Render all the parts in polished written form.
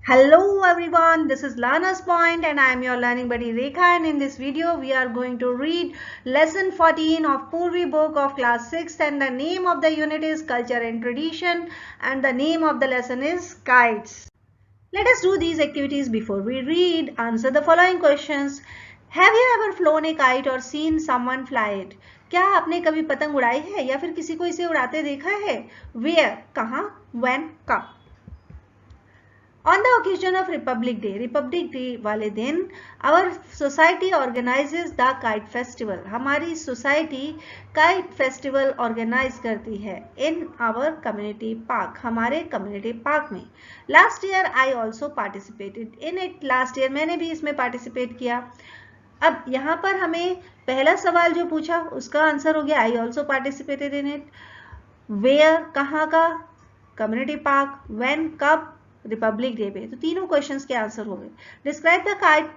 Hello everyone, this is Learner's Point and I am your learning buddy Rekha, and in this video we are going to read lesson 14 of Purvi book of class 6, and the name of the unit is Culture and Tradition and the name of the lesson is Kites. Let us do these activities before we read. Answer the following questions. Have you ever flown a kite or seen someone fly it? क्या आपने कभी पतंग उड़ाई है या फिर किसी को इसे उड़ाते देखा है? Where? कहाँ? When? कब? On the occasion of Republic Day वाले दिन our society organizes the kite festival. हमारी society kite festival organize करती है in our community park. हमारे community park में. Last year I also participated in it. Last year मैंने भी इसमें participate किया. अब यहाँ पर हमें पहला सवाल जो पूछा उसका आंसर हो गया I also participated in it. Where? कहाँ का? Community park. When? कब? रिपब्लिक डे पे. तो तीनों क्वेश्चंस के आंसर हो गए. Describe the kite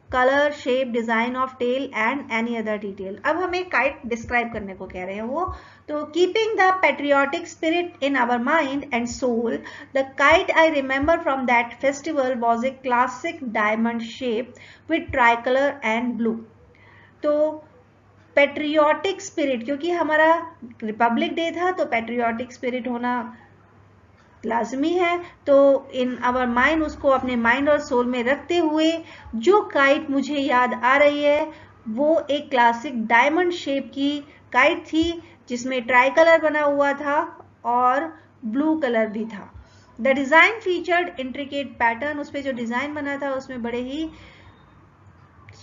colour, shape, design of tail and any other detail. अब हमें काइट डिस्क्राइब करने को कह रहे हैं वो. तो keeping the patriotic spirit in our mind and soul, the kite I remember from that festival was a classic diamond shape with tri colour and blue. तो पेट्रियोटिक स्पिरिट, क्योंकि हमारा रिपब्लिक डे था तो पेट्रियोटिक स्पिरिट होना लाजमी है. तो इन our mind, उसको अपने माइंड और सोल में रखते हुए जो काइट मुझे याद आ रही है वो एक क्लासिक डायमंड शेप की काइट थी जिसमें ट्राई कलर बना हुआ था और ब्लू कलर भी था. The design featured intricate pattern, उस पर जो डिजाइन बना था उसमें बड़े ही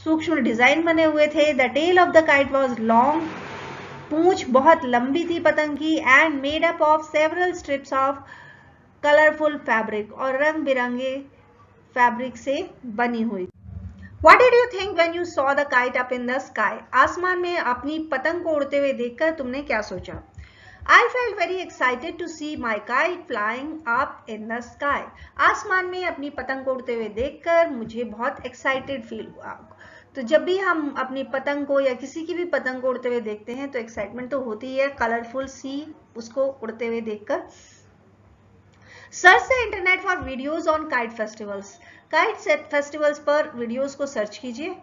सूक्ष्म डिजाइन बने हुए थे. The tail of the kite was long, पूंछ बहुत लंबी थी पतंग की. And made up of several strips of colourful fabric, और रंग बिरंगे फैब्रिक से बनी हुई. What did you think when you saw the kite up in the sky? आसमान में अपनी पतंग को उड़ते हुए देखकर तुमने क्या सोचा? I felt very excited to see my kite flying up in the sky. आसमान में अपनी पतंग को उड़ते हुए देखकर मुझे बहुत एक्साइटेड फील हुआ. तो जब भी हम अपनी पतंग को या किसी की भी पतंग को उड़ते हुए देखते हैं तो एक्साइटमेंट तो होती है कलरफुल सी उसको उड़ते हुए देखकर. Search the internet for videos on kite festivals. Kite festivals पर वीडियोज को सर्च कीजिए.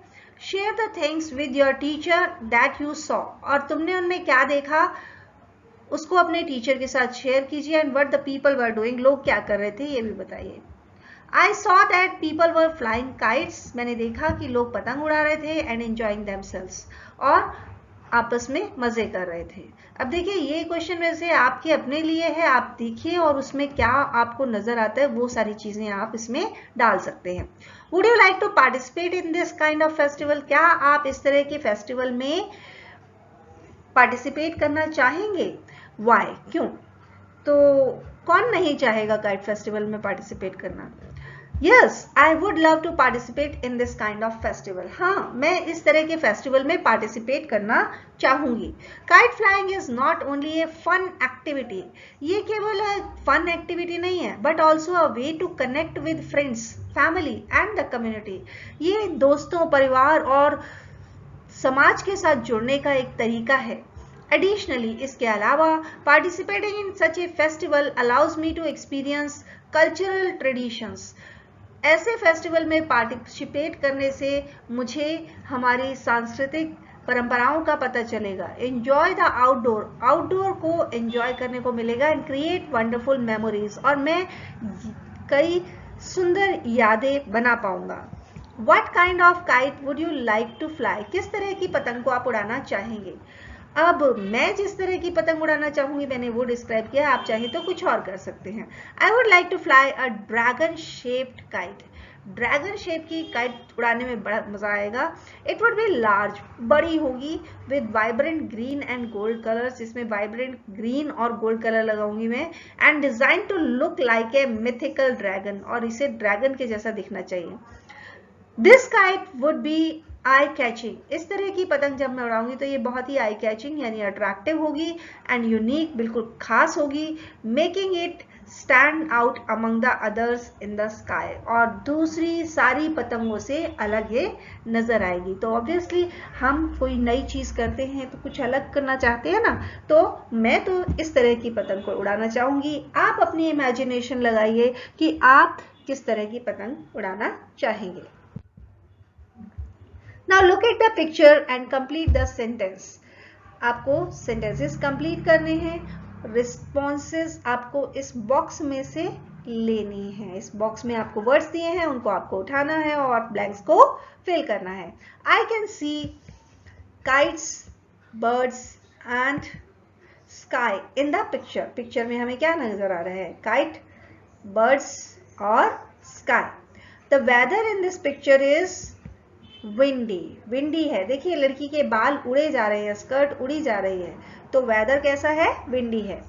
Share the things with your teacher that you saw, और तुमने उनमें क्या देखा उसको अपने टीचर के साथ शेयर कीजिए. And what the people were doing, लोग क्या कर रहे थे ये भी बताइए. I saw that people were flying kites, मैंने देखा कि लोग पतंग उड़ा रहे थे. एंड एंजॉइंग देमसेल्व्स, और आपस में मजे कर रहे थे. अब देखिए ये क्वेश्चन वैसे आपके अपने लिए है, आप देखिए और उसमें क्या आपको नजर आता है वो सारी चीजें आप इसमें डाल सकते हैं. Would you like to participate in this kind of festival, क्या आप इस तरह के फेस्टिवल में पार्टिसिपेट करना चाहेंगे? वाई, क्यों? तो कौन नहीं चाहेगा काइट फेस्टिवल में पार्टिसिपेट करना? Yes, I would love to participate in this kind of festival. हाँ, मैं इस तरह के फेस्टिवल में पार्टिसिपेट करना चाहूंगी. Kite flying is not only a fun activity. ये केवल फन एक्टिविटी नहीं है, but also a way to connect with friends, family and the community. ये दोस्तों, परिवार और समाज के साथ जुड़ने का एक तरीका है. Additionally, इसके अलावा participating in such a festival allows me to experience cultural traditions. ऐसे फेस्टिवल में पार्टिसिपेट करने से मुझे हमारी सांस्कृतिक परंपराओं का पता चलेगा. एंजॉय द आउटडोर, आउटडोर को एंजॉय करने को मिलेगा. एंड क्रिएट वंडरफुल मेमोरीज, और मैं कई सुंदर यादें बना पाऊंगा. What kind of kite would you like to fly, किस तरह की पतंग को आप उड़ाना चाहेंगे? अब मैं जिस तरह की पतंग उड़ाना चाहूंगी मैंने वो डिस्क्राइब किया, आप चाहें तो कुछ और कर सकते हैं. I would like to fly a dragon shaped kite. Dragon shape की काइट उड़ाने में बड़ा मजा आएगा. इट वुड बी लार्ज, बड़ी होगी, with vibrant green and gold colours, इसमें वाइब्रेंट ग्रीन और गोल्ड कलर लगाऊंगी मैं. And design to look like a mythical dragon, और इसे ड्रैगन के जैसा दिखना चाहिए. This kite would be eye catching. इस तरह की पतंग जब मैं उड़ाऊंगी तो ये बहुत ही आई कैचिंग यानी अट्रैक्टिव होगी. एंड यूनिक, बिल्कुल खास होगी. Making it stand out among the others in the sky, और दूसरी सारी पतंगों से अलग ये नजर आएगी. तो ऑब्वियसली हम कोई नई चीज करते हैं तो कुछ अलग करना चाहते हैं ना, तो मैं तो इस तरह की पतंग को उड़ाना चाहूंगी. आप अपनी इमेजिनेशन लगाइए कि आप किस तरह की पतंग उड़ाना चाहेंगे। Now look at the picture and complete the sentence. आपको सेंटेंसेस कंप्लीट करने हैं, रिस्पॉन्सेस आपको इस बॉक्स में से लेनी है। इस बॉक्स में आपको वर्ड्स दिए हैं, उनको आपको उठाना है और ब्लैंक्स को फिल करना है। I can see kites, birds and sky in the picture. Picture में हमें क्या नजर आ रहा है? Kite, birds और sky. The weather in this picture is windy. Windy है, देखिए लड़की के बाल उड़े जा रहे हैं, स्कर्ट उड़ी जा रही है, तो वेदर कैसा है? विंडी है।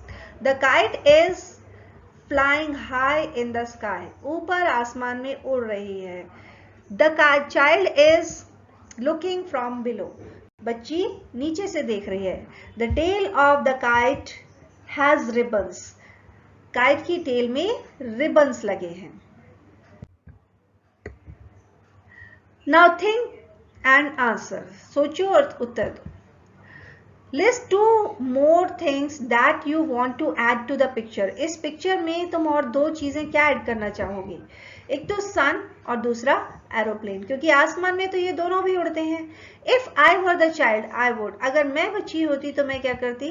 The kite is flying high in the sky. ऊपर आसमान में उड़ रही है। The child is looking from below. बच्ची नीचे से देख रही है। The tail of the kite has ribbons. Kite की टेल में रिबन्स लगे हैं। Now think and answer. सोचो और उत्तर दो। List 2 more things that you want to add to the picture. इस पिक्चर में तुम और 2 चीजें क्या ऐड करना चाहोगे? एक तो सन और दूसरा एरोप्लेन, क्योंकि आसमान में तो ये दोनों भी उड़ते हैं। If I were the child, I would. अगर मैं बच्ची होती तो मैं क्या करती?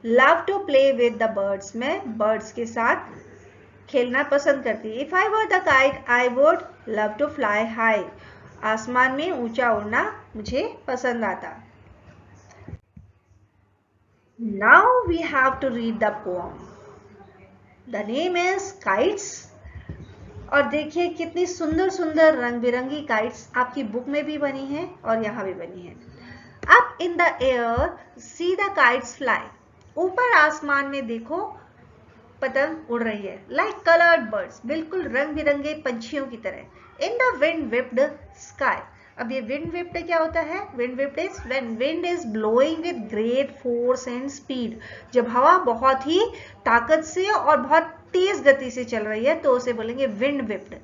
Love to play with the birds. मैं बर्ड्स के साथ खेलना पसंद करती। If I were the kite, I would love to fly high. आसमान में ऊंचा उड़ना मुझे पसंद आता। Now we have to read the poem. The name is Kites. और देखिए कितनी सुंदर सुंदर रंग बिरंगी काइट्स आपकी बुक में भी बनी है और यहाँ भी बनी है। Up in the air, see the kites fly. ऊपर आसमान में देखो पतंग उड़ रही है। Like colored birds, बिल्कुल रंग बिरंगे पंछियों की तरह। In the wind whipped sky. अब ये wind whipped क्या होता है? Wind whipped is when wind is blowing with great force and speed. जब हवा बहुत ही ताकत से और बहुत तेज गति से चल रही है तो उसे बोलेंगे विंड विप्ड।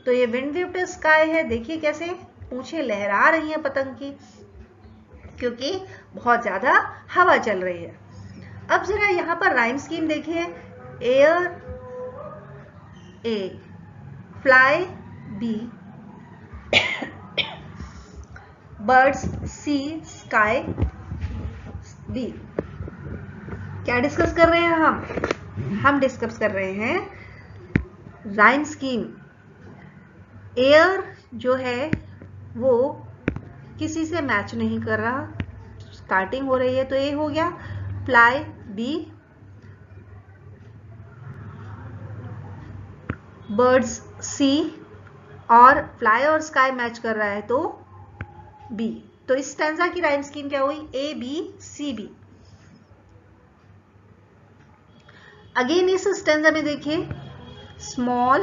तो ये विंड विप्ड स्काई है। देखिए कैसे पूंछें लहरा रही हैं पतंग की, क्योंकि बहुत ज्यादा हवा चल रही है। अब जरा यहाँ पर राइम स्कीम देखिए। एयर ए, फ्लाई बी, बर्ड्स सी, स्काई बी। क्या डिस्कस कर रहे हैं हम डिस्कस कर रहे हैं राइम स्कीम। एयर जो है वो किसी से मैच नहीं कर रहा, स्टार्टिंग हो रही है तो ए हो गया, फ्लाई बी, बर्ड्स सी और फ्लाई और स्काई मैच कर रहा है तो बी। तो इस स्टैंजा की राइम स्कीम क्या हुई? A B C B. Again इस स्टैंजा में देखिए स्मॉल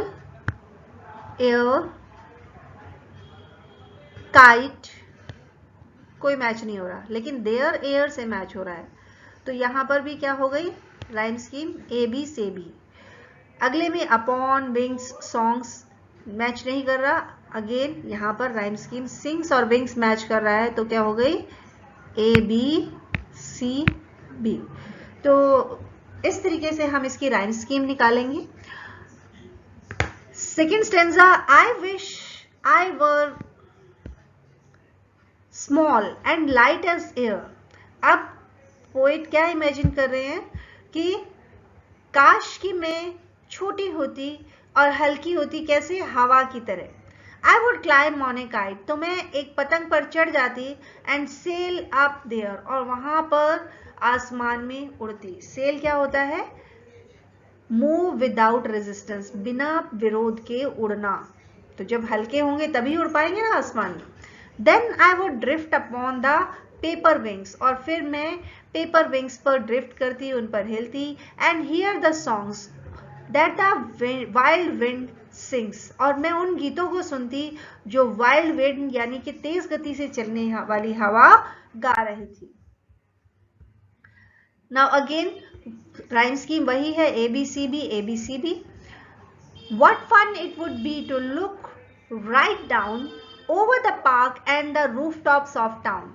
एयर काइट, कोई मैच नहीं हो रहा, लेकिन देयर एयर से मैच हो रहा है। तो यहां पर भी क्या हो गई राइम स्कीम? ए बी से बी। अगले में अपॉन, विंग्स, सॉन्ग्स मैच नहीं कर रहा। अगेन यहां पर राइम स्कीम सिंग्स और विंग्स मैच कर रहा है तो क्या हो गई? A B C B. तो इस तरीके से हम इसकी राइम स्कीम निकालेंगे। Second stanza, I wish I were small and light as air. अब पोएट क्या इमेजिन कर रहे हैं कि काश कि मैं छोटी होती और हल्की होती, कैसे? हवा की तरह। I would climb on a kite, तो मैं एक पतंग पर चढ़ जाती, एंड सेल अप देयर, और वहां पर आसमान में उड़ती। सेल क्या होता है? मूव विदाउट रेजिस्टेंस, बिना विरोध के उड़ना। तो जब हल्के होंगे तभी उड़ पाएंगे ना आसमान में। Then I would drift upon the paper wings, और फिर मैं पेपर विंग्स पर ड्रिफ्ट करती, उन पर हिलती। And here the songs that the wild wind sings, और मैं उन गीतों को सुनती जो वाइल्ड विंड यानी कि तेज गति से चलने वाली हवा गा रही थी। Now again rhyme scheme वही है, A B C B A B C B. What fun it would be to look right down over the park and the rooftops of town.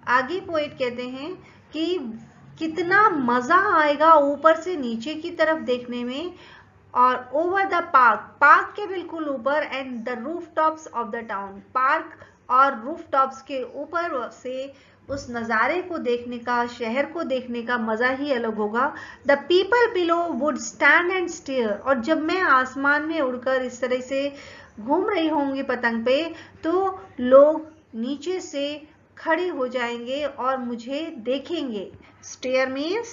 आगे पोएट कहते हैं कि कितना मजा आएगा ऊपर से नीचे की तरफ देखने में, और ओवर द पार्क, पार्क के बिल्कुल ऊपर, and the roof tops of the town, park और रूफ टॉप्स के ऊपर से उस नज़ारे को देखने का, शहर को देखने का मज़ा ही अलग होगा। The people below would stand and stare, और जब मैं आसमान में उड़कर इस तरह से घूम रही होंगी पतंग पे, तो लोग नीचे से खड़े हो जाएंगे और मुझे देखेंगे। Stare means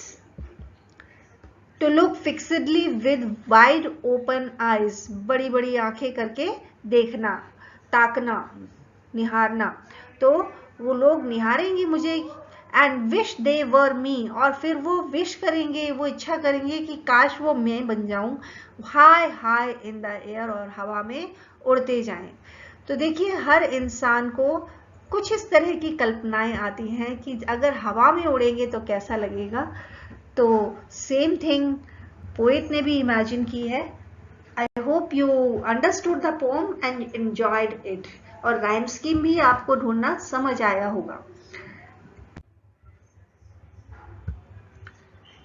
to look fixedly with wide open eyes, बड़ी बड़ी आंखें करके देखना, ताकना, निहारना। तो वो लोग निहारेंगे मुझे, एंड विश दे वर मी, और फिर वो विश करेंगे, वो इच्छा करेंगे कि काश वो मैं बन जाऊं, high high in the air, और हवा में उड़ते जाएं। तो देखिए हर इंसान को कुछ इस तरह की कल्पनाएं आती हैं कि अगर हवा में उड़ेंगे तो कैसा लगेगा। तो सेम थिंग पोएट ने भी इमेजिन की है। I hope you understood the pome and enjoyed it, और राइम स्कीम भी आपको ढूंढना समझ आया होगा।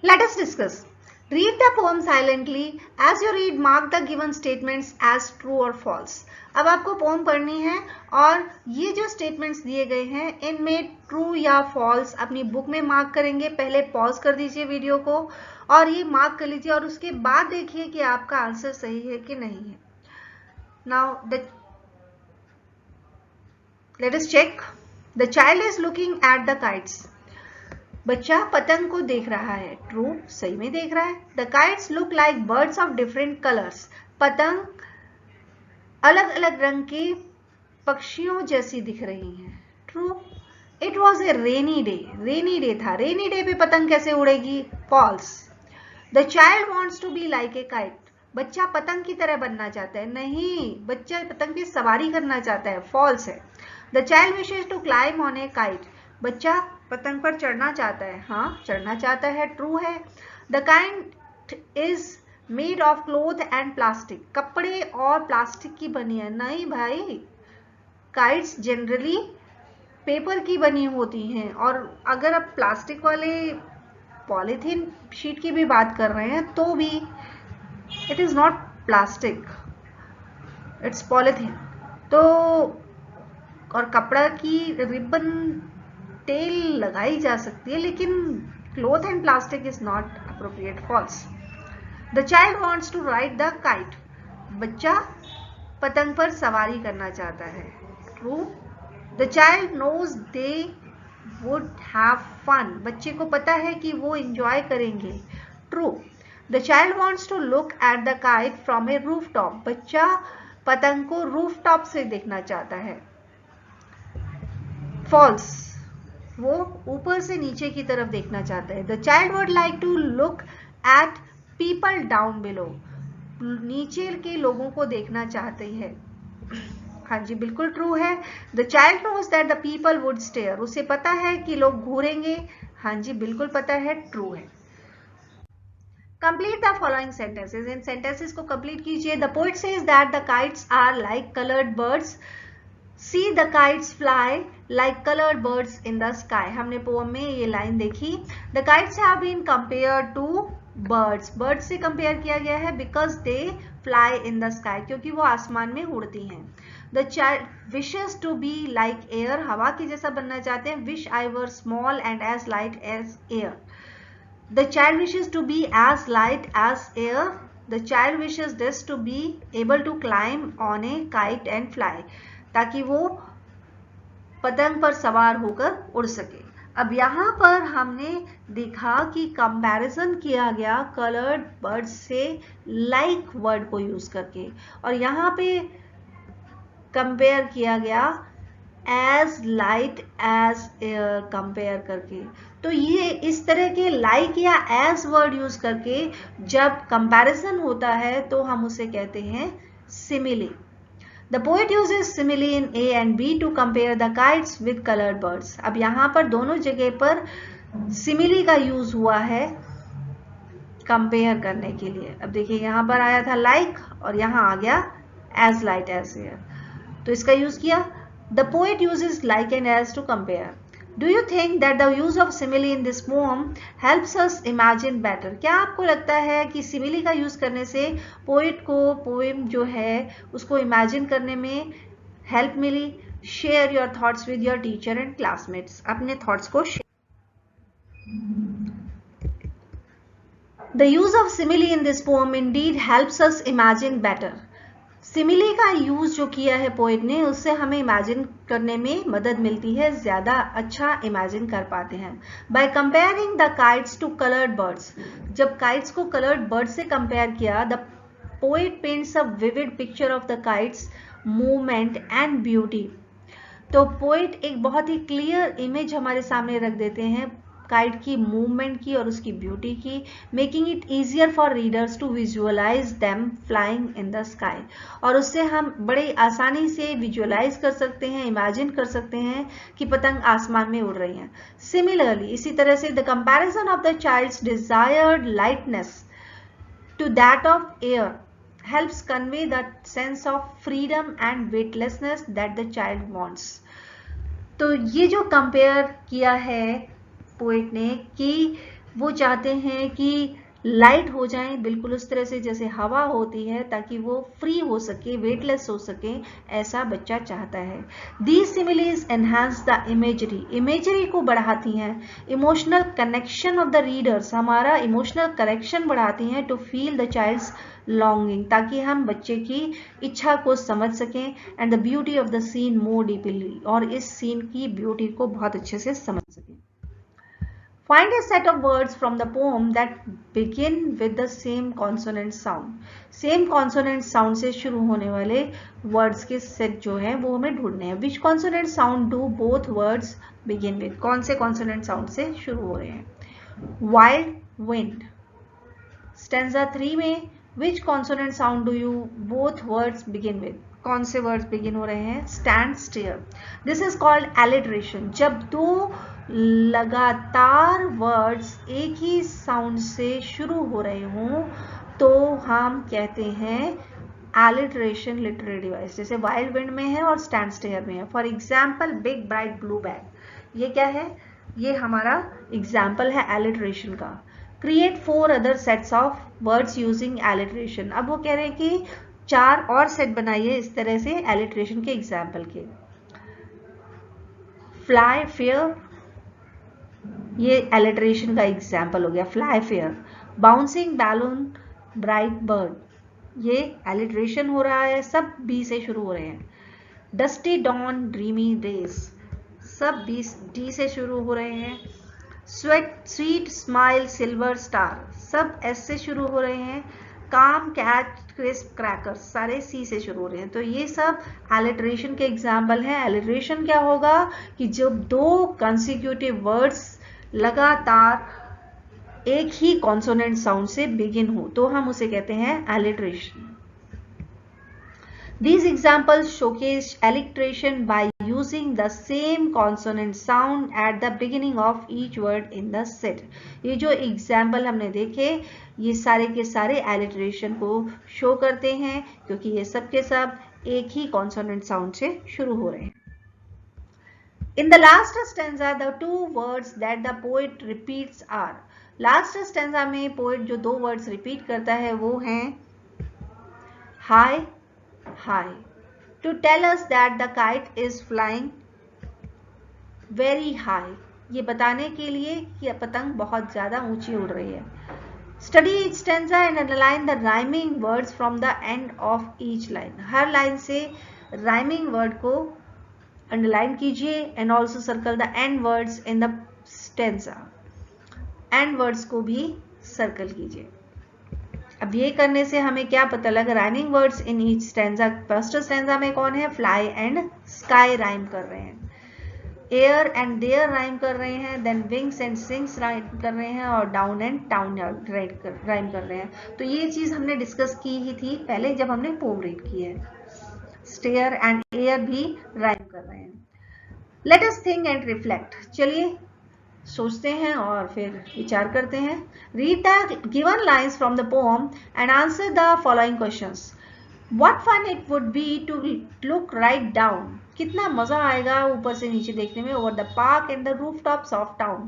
Let us discuss. Read the poem silently. As you read, mark the given statements as true or false. अब आपको पोम पढ़नी है और ये जो स्टेटमेंट्स दिए गए हैं इनमें ट्रू या फॉल्स अपनी बुक में मार्क करेंगे। पहले पॉज कर दीजिए वीडियो को और ये मार्क कर लीजिए, और उसके बाद देखिए कि आपका आंसर सही है कि नहीं है। Now let us check. The child is looking at the kites. बच्चा पतंग को देख रहा है। ट्रू, सही में देख रहा है। The kites look like birds of different colours, पतंग अलग अलग रंग के पक्षियों जैसी दिख रही हैं। True. It was a rainy day, rainy day था, रेनी डे पे पतंग कैसे उड़ेगी? False. The child wants to be like a kite, बच्चा पतंग की तरह बनना चाहता है। नहीं, बच्चा पतंग की सवारी करना चाहता है। फॉल्स है। The child wishes to climb on a kite, बच्चा पतंग पर चढ़ना चाहता है। हाँ, चढ़ना चाहता है। ट्रू है। The kite is made of cloth and plastic, कपड़े और प्लास्टिक की बनी है। नहीं भाई, काइट्स जनरली पेपर की बनी होती हैं, और अगर आप प्लास्टिक वाले पॉलीथीन शीट की भी बात कर रहे हैं तो भी it is not plastic, it's polythene. तो और कपड़ा की रिबन टेल लगाई जा सकती है, लेकिन cloth and plastic is not appropriate. False. The child wants to ride the kite, बच्चा पतंग पर सवारी करना चाहता है। True. The child knows they would have fun, बच्चे को पता है कि वो एंजॉय करेंगे। True. The child wants to look at the kite from a roof top, बच्चा पतंग को रूफ टॉप से देखना चाहता है। फॉल्स, वो ऊपर से नीचे की तरफ देखना चाहता है। The child would like to look at people down below, नीचे के लोगों को देखना चाहते हैं। हाँ जी, बिल्कुल ट्रू है। The child knows that the people would stare, उसे पता है कि लोग घूरेंगे। हाँ जी, बिल्कुल पता है। ट्रू है। Complete the following sentences, in sentences को कंप्लीट कीजिए। The poet says that the kites are like coloured birds, See the kites fly like colored birds in the sky. हमने पोम में ये लाइन देखी। The kites have been compared to birds. Birds से compare किया गया है because they fly in the sky, क्योंकि वो आसमान में उड़ती हैं। The child wishes to be like air. हवा के जैसा बनना चाहते हैं। Wish I were small and as light as air. The child wishes to be as light as air. The child wishes this to be able to climb on a kite and fly. ताकि वो पतंग पर सवार होकर उड़ सके। अब यहाँ पर हमने देखा कि कंपैरिजन किया गया कलर्ड बर्ड्स से लाइक वर्ड को यूज करके, और यहाँ पे कंपेयर किया गया as light as air compare करके। तो ये इस तरह के लाइक या एज वर्ड यूज करके जब कंपैरिजन होता है तो हम उसे कहते हैं simile. The poet uses simile in A and B to compare the kites with colored birds. अब यहाँ पर दोनों जगह पर simile का यूज हुआ है कंपेयर करने के लिए। अब देखिए यहाँ पर आया था like और यहाँ आ गया as light as air, तो इसका यूज किया। The poet uses like and as to compare. Do you think that the use of simile in this poem helps us imagine better? क्या आपको लगता है कि सिमिली का यूज करने से पोइट को पोएम जो है उसको इमेजिन करने में हेल्प मिली? Share your thoughts with your teacher and classmates. अपने थॉट्स को share. The use of simile in this poem indeed helps us imagine better. Simile का यूज जो किया है पोएट ने, उससे हमें इमेजिन करने में मदद मिलती है, ज्यादा अच्छा इमेजिन कर पाते हैं। By comparing the kites two coloured birds, जब काइट्स को कलर्ड बर्ड से कंपेयर किया, the poet paints a vivid picture of the kites movement and beauty. तो पोएट एक बहुत ही क्लियर इमेज हमारे सामने रख देते हैं काइट की मूवमेंट की और उसकी ब्यूटी की, making it easier for readers to visualise them flying in the sky. और उससे हम बड़े आसानी से विजुअलाइज कर सकते हैं, इमेजिन कर सकते हैं कि पतंग आसमान में उड़ रही हैं। सिमिलरली, इसी तरह से the comparison of the child's desired lightness to that of air helps convey that sense of freedom and weightlessness that the child wants. तो ये जो कंपेयर किया है पोएट ने कि वो चाहते हैं कि लाइट हो जाए बिल्कुल उस तरह से जैसे हवा होती है, ताकि वो फ्री हो सके, वेटलेस हो सके, ऐसा बच्चा चाहता है। These similes enhance the imagery, imagery को बढ़ाती हैं। Emotional connection of the readers, हमारा इमोशनल कनेक्शन बढ़ाती हैं। To feel the child's longing, ताकि हम बच्चे की इच्छा को समझ सकें। And the beauty of the scene more deeply, और इस सीन की ब्यूटी को बहुत अच्छे से समझ सकें। Find a set of words from the poem that begin with the same consonant sound. Same consonant sound से शुरू होने वाले words के set जो हैं वो हमें ढूंढने हैं। Which consonant sound do both words begin with? कौन से consonant sound से शुरू हो रहे हैं? Wild wind. Stanza 3 में which consonant sound do you both words begin with? कौन से वर्ड्स बिगिन हो रहे हैं? Stand stair. This is called alliteration. जब दो लगातार वर्ड्स एक ही साउंड से शुरू हो रहे हों तो हम कहते हैं एलिट्रेशन लिटरेरी डिवाइस। जैसे वाइल्ड विंड में है और स्टैंड स्टेयर में है। For example big bright blue bag, ये क्या है? ये हमारा एग्जाम्पल है एलिट्रेशन का। Create 4 other sets of words using alliteration. अब वो कह रहे हैं कि 4 और सेट बनाइए इस तरह से एलिट्रेशन के एग्जाम्पल के। फ्लाई फेयर, ये एलिट्रेशन का एग्जाम्पल हो गया, fly fair. Bouncing balloon, bright bird, ये एलिट्रेशन हो रहा है, सब बी से शुरू हो रहे हैं। डस्टी डॉन, ड्रीमी डेज, सब डी से शुरू हो रहे हैं। स्वीट स्माइल, सिल्वर स्टार, सब एस से शुरू हो रहे हैं। काम कैट, क्रिस्प क्रैकर्स, सारे सी से शुरू हो रहे हैं। तो ये सब एलिट्रेशन के एग्जाम्पल हैं। एलिट्रेशन क्या होगा कि जब 2 कंसेक्यूटिव वर्ड्स लगातार एक ही कॉन्सोनेंट साउंड से बिगिन हो तो हम उसे कहते हैं alliteration. These examples showcase alliteration by using the same consonant sound at the beginning of each word in the set. ये जो example हमने देखे ये सारे के सारे alliteration को show करते हैं क्योंकि ये सब के सब एक ही consonant sound से शुरू हो रहे हैं। In the last stanza, the 2 words that the poet repeats are. Last stanza में poet जो 2 words repeat करता है वो हैं high, high, to tell us that the kite is flying very high, ये बताने के लिए कि पतंग बहुत ज्यादा ऊंची उड़ रही है। Study each stanza and underline the rhyming words from the end of each line. Her line से rhyming word को अंडरलाइन कीजिए and also circle the end words in the stanza. end words को भी सर्कल कीजिए। अब ये करने से हमें क्या पता लगा? Rhyming words in each stanza. First stanza में कौन है? फ्लाई एंड स्काई राइम कर रहे हैं, एयर एंड देयर राइम कर रहे हैं, then wings and sings rhyme कर रहे हैं और डाउन एंड टाउन राइम कर रहे हैं। तो ये चीज हमने डिस्कस की ही थी पहले जब हमने पोम रीड की है। स्टेयर एंड एयर भी राइम कर रहे हैं। Let us think and reflect. चलिए सोचते हैं और फिर विचार करते हैं। Read the given lines from the pome and answer the following questions. What fun it would be to look right down. कितना मजा आएगा ऊपर से नीचे देखने में. Over the park and the rooftops of town.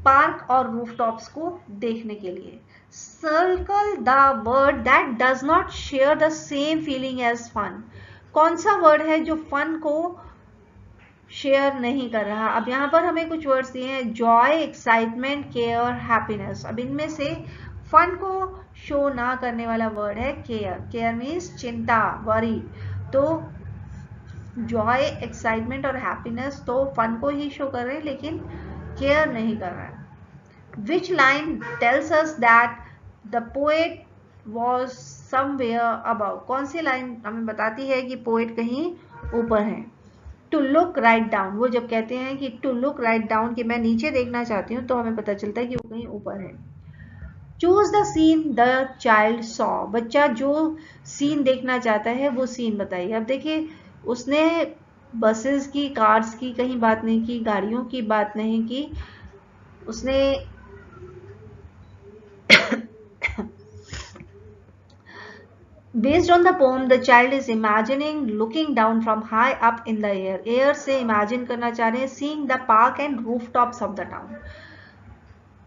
Park और रूफटॉप्स को देखने के लिए. Circle the word that does not share the same feeling as fun. कौन सा वर्ड है जो फन को शेयर नहीं कर रहा. अब यहाँ पर हमें कुछ वर्ड्स दिए हैं. Joy, excitement, care, happiness. अब इनमें से फन को शो ना करने वाला वर्ड है केयर. केयर मीन्स चिंता, वरी. तो जॉय, एक्साइटमेंट और हैप्पीनेस तो फन को ही शो कर रहे हैं लेकिन केयर नहीं कर रहा है. Which line tells us that the poet was somewhere above. कौन सी लाइन हमें बताती है कि पोएट कहीं ऊपर है. To look right down. वो जब कहते हैं कि टू लुक राइट डाउन, कि मैं नीचे देखना चाहती हूँ, तो हमें पता चलता है कि वो कहीं ऊपर है. Choose the seen the child saw. बच्चा जो सीन देखना चाहता है वो सीन बताइए. अब देखिए, उसने बसेस की, कार्स की कहीं बात नहीं की, गाड़ियों की बात नहीं की. उसने Based on the poem, the child is imagining looking down from high up in the air. Air से imagine करना चाह रहे हैं. Seeing the park and rooftops of the town.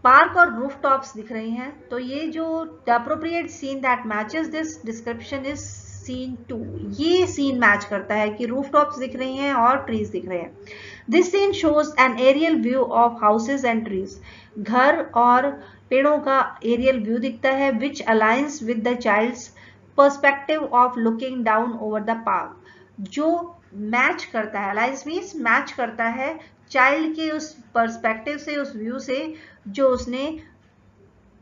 Park और रूफटॉप्स दिख रही हैं. तो ये जो the appropriate seen that matches this description is seen 2. ये सीन मैच करता है कि रूफटॉप्स दिख रही हैं और ट्रीज दिख रहे हैं. This scene shows an aerial view of houses and trees. घर और पेड़ों का एरियल व्यू दिखता है which aligns with the child's perspective of looking down over the park. जो मैच करता है, अलाइंस मीन्स मैच करता है चाइल्ड के उस पर्सपेक्टिव से, उस व्यू से जो उसने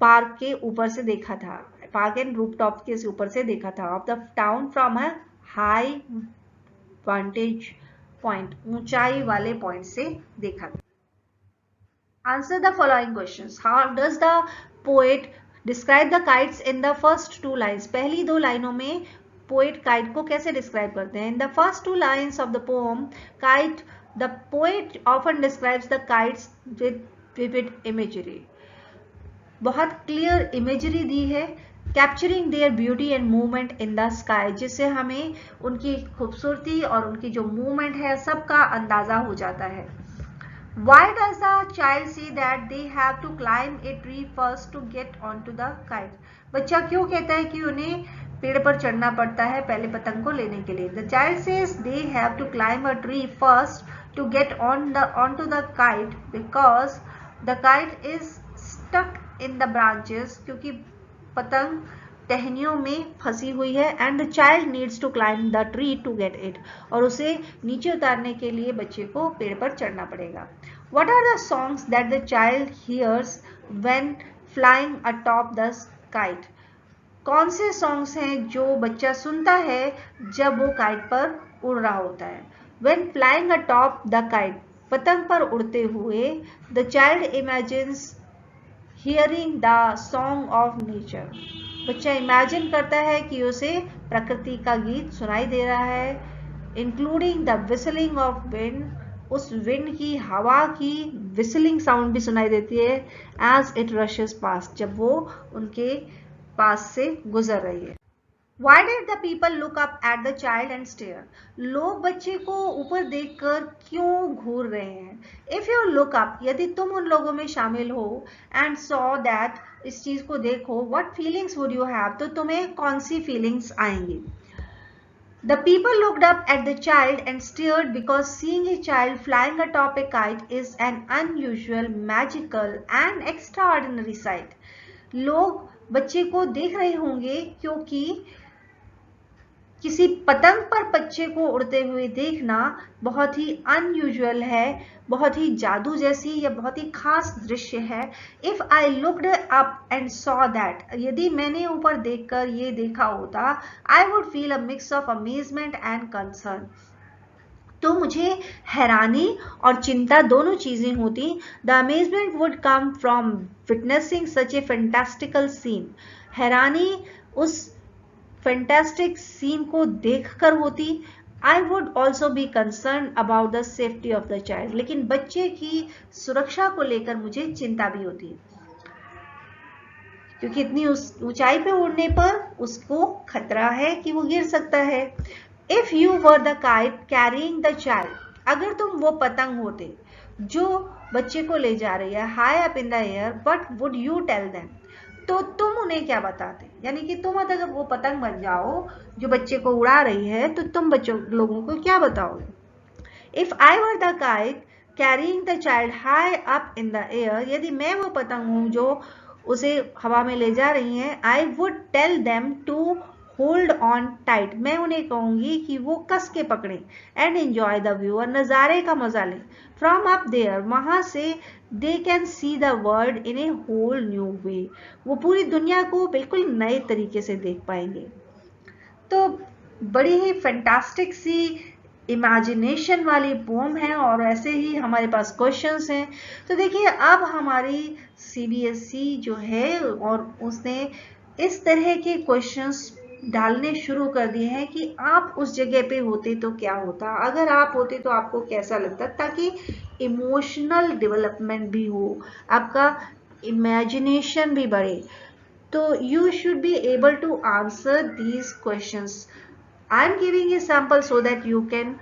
पार्क के ऊपर से देखा था, पार्क एंड रूफटॉप के ऊपर से देखा था. Of the town from a high vantage point. ऊंचाई वाले पॉइंट से देखा था. Answer the following questions. How does the poet describe the kites in the first 2 lines. पहली 2 लाइनों में पोएट काइट को कैसे डिस्क्राइब करते हैं. In the first 2 lines of the poem kite, the poet often describes the kites with vivid imagery. बहुत clear imagery दी है. Capturing there beauty and movement in the sky, जिससे हमें उनकी खूबसूरती और उनकी जो मूवमेंट है सबका अंदाजा हो जाता है. Why does the child see that they have to climb a tree first to get onto the kite? बच्चा क्यों कहता है कि उन्हें पेड़ पर चढ़ना पड़ता है पहले पतंग को लेने के लिए. The child says they have to climb a tree first to get onto the kite because the kite is stuck in the branches. क्योंकि पतंग टहनियों में फंसी हुई है. and the child needs to climb the tree to get it. और उसे नीचे उतारने के लिए बच्चे को पेड़ पर चढ़ना पड़ेगा. What are the songs that the child hears when flying atop the kite? कौन से सॉन्ग्स हैं जो बच्चा सुनता है जब वो काइट पर उड़ रहा होता है. When flying atop the kite, पतंग पर उड़ते हुए, the child imagines hearing the song of nature. बच्चा इमेजिन करता है कि उसे प्रकृति का गीत सुनाई दे रहा है. Including the whistling of wind, उस विंड की, हवा की whistling साउंड भी सुनाई देती है as it rushes past, जब वो उनके पास से गुजर रही है. Why did the people look up at the child and stare? लोग बच्चे को ऊपर देखकर क्यों घूर रहे हैं. If you look up, यदि तुम उन लोगों में शामिल हो, and saw that, इस चीज को देखो, what feelings would you have? तो तुम्हें कौन सी feelings आएंगी. The people looked up at the child and stared because seeing a child flying atop a kite is an unusual, magical and extraordinary sight. लोग बच्चे को देख रहे होंगे क्योंकि किसी पतंग पर बच्चे को उड़ते हुए देखना बहुत ही अनयूजुअल है, बहुत ही जादू जैसी या बहुत ही खास दृश्य है. If I looked up and saw that, यदि मैंने ऊपर देखकर ये देखा होता, I would feel a mix of amazement and concern. तो मुझे हैरानी और चिंता दोनों चीजें होती. The amazement would come from witnessing such a fantastical scene. हैरानी उस फैंटास्टिक सीन को देखकर होती. I would also be concern about the safety of the child, लेकिन बच्चे की सुरक्षा को लेकर मुझे चिंता भी होती. क्योंकि इतनी ऊंचाई पे उड़ने पर उसको खतरा है कि वो गिर सकता है। If you were the kite carrying the child, अगर तुम वो पतंग होते जो बच्चे को ले जा रही है high up in the air, but would you tell them, तो तुम उन्हें क्या बताते? यानी कि तुम अगर वो पतंग बन जाओ जो बच्चे को उड़ा रही है, तो तुम बच्चों लोगों को क्या बताओगे? If I were the kite carrying the child high up in the air, यदि मैं वो पतंग हूं जो उसे हवा में ले जा रही है, I would tell them to hold on tight, मैं उन्हें कहूंगी कि वो कस के पकड़ें, एंड एंजॉय द व्यू, और नज़ारे का मजा लें, फ्रॉम अप देयर, वहां से they can see the world in a whole new way, वो पूरी दुनिया को बिल्कुल नए तरीके से देख पाएंगे। तो बड़ी ही फैंटास्टिक सी इमेजिनेशन वाली पोम है, और ऐसे ही हमारे पास क्वेश्चंस हैं। तो देखिए अब हमारी सीबीएसई जो है और उसने इस तरह के क्वेश्चंस डालने शुरू कर दिए हैं कि आप उस जगह पे होते तो क्या होता, अगर आप होते तो आपको कैसा लगता, ताकि इमोशनल डेवलपमेंट भी हो, आपका इमेजिनेशन भी बढ़े। तो you should be able to answer these questions. I'm giving a sample so that you can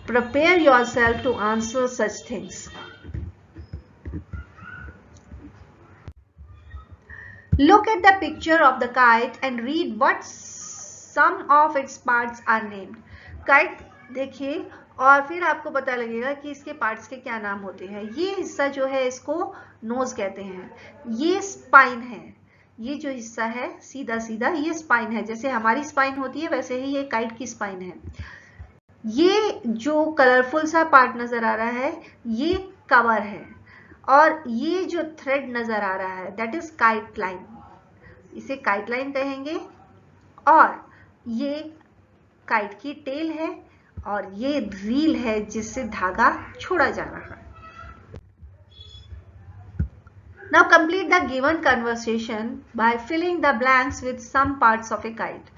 prepare yourself to answer such things. Look at the picture of the kite and read what some of its parts are named. Kite देखिए और फिर आपको पता लगेगा कि इसके parts के क्या नाम होते हैं। ये हिस्सा जो है इसको नोज कहते हैं, ये स्पाइन है, ये जो हिस्सा है सीधा सीधा ये स्पाइन है, जैसे हमारी स्पाइन होती है वैसे ही ये काइट की स्पाइन है। ये जो कलरफुल सा पार्ट नजर आ रहा है ये कवर है, और ये जो थ्रेड नजर आ रहा है दैट इज काइट लाइन, इसे काइट लाइन कहेंगे। और ये काइट की टेल है, और ये रील है जिससे धागा छोड़ा जा रहा है। Now complete the given conversation by filling the blanks with some parts of a kite.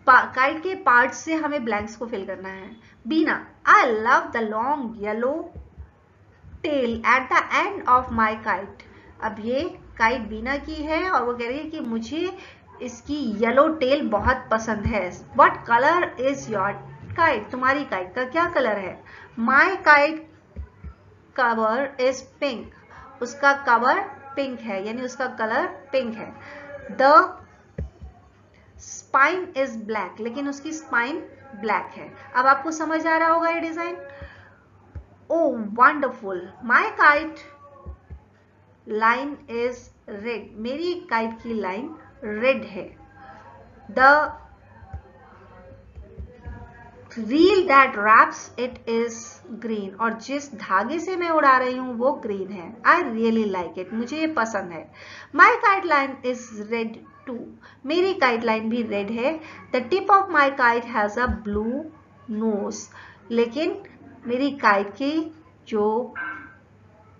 Kite के पार्ट्स से हमें ब्लैंक्स को फिल करना है। बीना, I love the long yellow tail at the end of my kite. अब ये kite बीना की है और वो कह रही है कि मुझे इसकी येलो टेल बहुत पसंद है। What color is your kite? तुम्हारी काइट का क्या कलर है? My kite cover is pink. उसका कवर पिंक है, यानी उसका कलर पिंक है। द स्पाइन इज ब्लैक, लेकिन उसकी स्पाइन ब्लैक है। अब आपको समझ आ रहा होगा ये design. Oh wonderful, my kite line is red, मेरी काइट की लाइन रेड है। The reel that wraps it is green, और जिस धागे से मैं उड़ा रही हूं वो ग्रीन है। आई रियली लाइक इट, मुझे ये पसंद है। My kite line is red too, मेरी काइट लाइन भी रेड है। The tip of my kite has a blue nose, लेकिन मेरी काइट की जो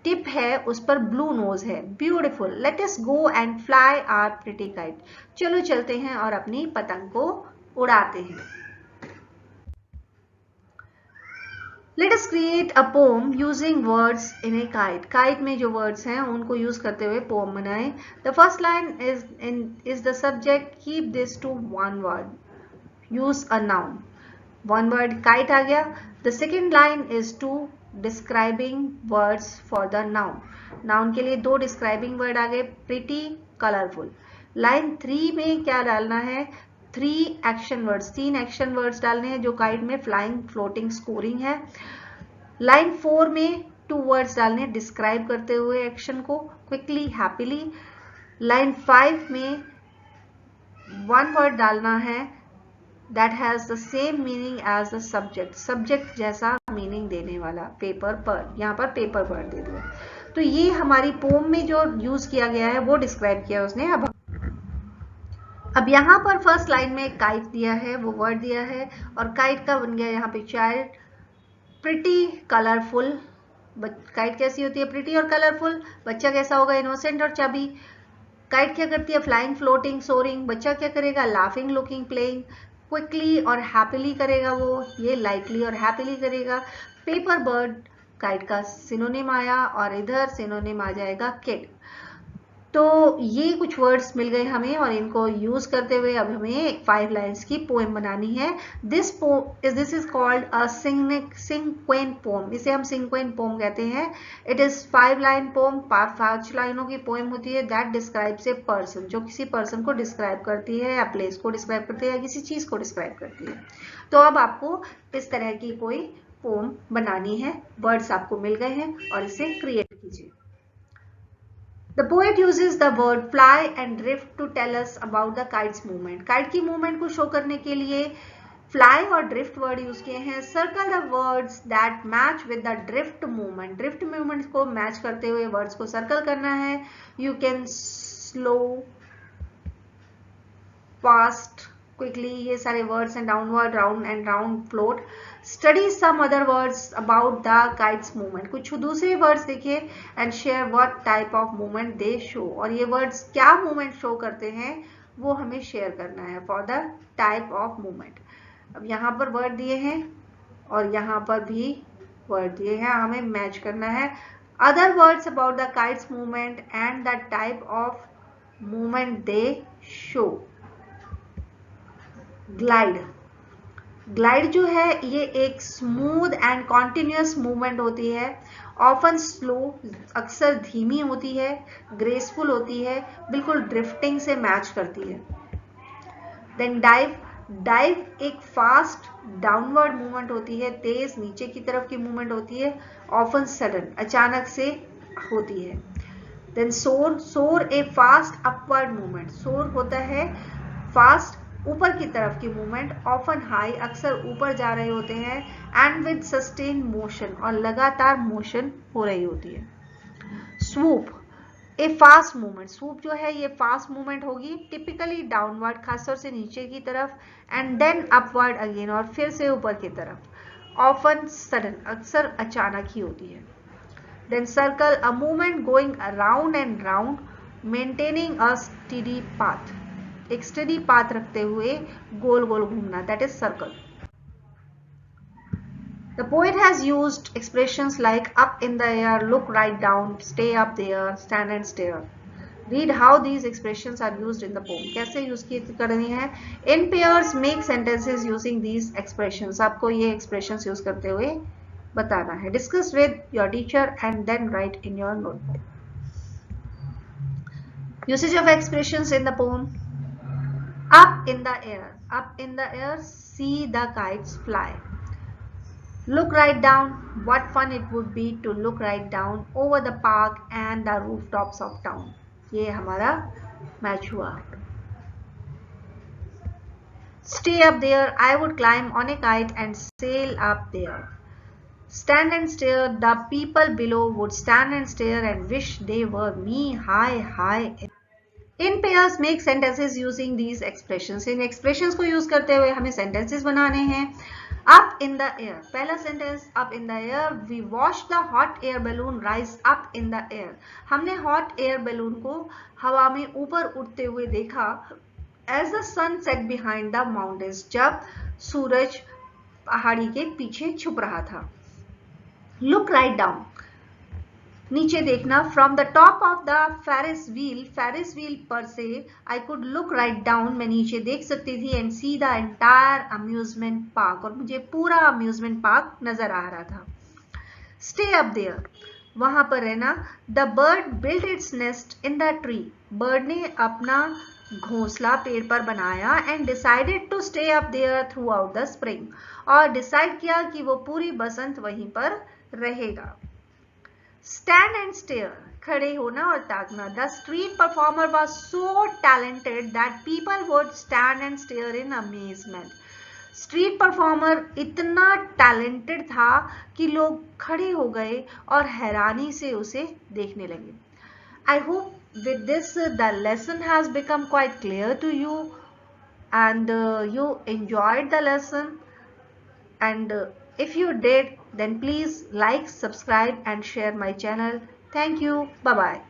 टिप है उस पर ब्लू नोज है। Beautiful, let us go and fly our pretty kite, चलो चलते हैं और अपनी पतंग को उड़ाते हैं। Let us create a poem using words in a kite. Kite में जो words हैं उनको use करते हुए poem बनाएं। The first line is the subject. Keep this to one word. Use a noun. One word kite आ गया। The second line is two describing words for the noun. Noun के लिए दो describing word आ गए, pretty, colorful. Line 3 में क्या डालना है? 3 action words, 3 action words डालने हैं जो काइट में फ्लाइंग, फ्लोटिंग, स्कोरिंग है। लाइन 4 में 2 वर्ड्स डालने हैं डिस्क्राइब करते हुए एक्शन को, क्विकली, हैप्पीली। लाइन 5 में 1 वर्ड डालना है that has the same meaning as the subject, subject जैसा मीनिंग देने वाला, पेपर पर, यहाँ पर पेपर पर दे दिया। तो ये हमारी पोम में जो यूज किया गया है वो डिस्क्राइब किया उसने। अब यहाँ पर फर्स्ट लाइन में काइट दिया है, वो वर्ड दिया है, और काइट का बन गया यहाँ पे चाइल्ड, प्रिटी, कलरफुल। काइट कैसी होती है? प्रिटी और कलरफुल। बच्चा कैसा होगा? इनोसेंट और चबी। काइट क्या करती है? Flying, floating, soaring. बच्चा क्या करेगा? Laughing, looking, playing. क्विकली और हैप्पीली करेगा वो, ये लाइटली और हैप्पीली करेगा। पेपर बर्ड काइट का सिनोनिम आया, और इधर सिनोनिम आ जाएगा किड। तो ये कुछ वर्ड्स मिल गए हमें और इनको यूज करते हुए अब हमें 5 लाइन्स की पोएम बनानी है. This is called a cinquain poem. इसे हम सिंक्वेंट पोम कहते हैं. It is 5 line pome. 5 लाइनों की पोएम होती है. दैट डिस्क्राइब्स ए पर्सन, जो किसी पर्सन को डिस्क्राइब करती है या प्लेस को डिस्क्राइब करती है या किसी चीज को डिस्क्राइब करती है. तो अब आपको इस तरह की कोई पोम बनानी है. वर्ड्स आपको मिल गए हैं और इसे क्रिएट कीजिए. The poet uses the word fly and drift to tell us about the kite's movement. Kite की movement को show करने के लिए fly और drift word use किए हैं. Circle the words that match with the drift movement. Drift movement को match करते हुए words को circle करना है. You can slow, fast, quickly, ये सारे words and downward, round and round, float. Study some other words about the kite's movement. कुछ दूसरे words देखिए and share what type of movement they show. और ये words क्या movement show करते हैं वो हमें share करना है for the type of movement. अब यहाँ पर word दिए हैं और यहाँ पर भी word दिए हैं, हमें match करना है. Other words about the kite's movement and the type of movement they show. Glide. Glide जो है ये एक स्मूथ एंड कॉन्टिन्यूअस मूवमेंट होती है. ऑफन स्लो, अक्सर धीमी होती है. ग्रेसफुल होती है, बिल्कुल ड्रिफ्टिंग से मैच करती है. Then dive. डाइव एक फास्ट डाउनवर्ड मूवमेंट होती है, तेज नीचे की तरफ की मूवमेंट होती है. ऑफन सडन, अचानक से होती है. देन सोर. सोर ए फास्ट अपवर्ड मूवमेंट. सोर होता है फास्ट ऊपर की तरफ की मूवमेंट. ऑफन हाई, अक्सर ऊपर जा रहे होते हैं. एंड विद सस्टेन मोशन, और लगातार मोशन हो रही होती है. स्वूप ए फास्ट मूवमेंट. स्वूप जो है ये फास्ट मूवमेंट होगी, टिपिकली डाउनवर्ड, खासतौर से नीचे की तरफ. एंड देन अपवर्ड अगेन, और फिर से ऊपर की तरफ. ऑफन सडन, अक्सर अचानक ही होती है. Then circle, a movement going around and round, maintaining a steady path. एक स्टेडी पाथ रखते हुए गोल गोल घूमना, that is circle. The poet has used expressions like up in the air, look right down, stay up there, stand and stare. Read how these expressions are used in the poem. कैसे use की करनी है. In pairs make sentences using these expressions. आपको ये expressions use करते हुए बताना है. Discuss with your teacher and then write in your notebook. Usage of expressions in the poem. Up in the air. Up in the air, see the kites fly. Look right down. What fun it would be to look right down over the park and the rooftops of town. ये हमारा match हुआ. Stay up there. I would climb on a kite and sail up there. Stand and stare. The people below would stand and stare and wish they were me high, high. In pairs make sentences using these expressions. In expressions को use करते हुए हमें sentences बनाने हैं. Up in the air. पहला sentence, up in the air. We watched the hot air balloon rise up in the air. हमने hot air balloon को हवा में ऊपर उड़ते हुए देखा. As the sun set behind the mountains. जब सूरज पहाड़ी के पीछे छुप रहा था. Look right down. नीचे देखना. From the top of the ferris wheel पर से I could look right down, मैं नीचे देख सकती थी. And see the entire amusement park, और मुझे पूरा अम्यूजमेंट पार्क नजर आ रहा था. स्टे अप देयर, वहां पर रहना. The bird build its nest in the tree. Bird ने अपना घोंसला पेड़ पर बनाया. And decided to stay up there throughout the spring, और डिसाइड किया कि वो पूरी बसंत वहीं पर रहेगा. Stand and stare, खड़े होना और ताकना. The street performer was so talented that people would stand and stare in amazement. Street performer इतना talented था कि लोग खड़े हो गए और हैरानी से उसे देखने लगे. I hope with this the lesson has become quite clear to you and you enjoyed the lesson. And if you did, then please like, subscribe and share my channel. Thank you. Bye bye.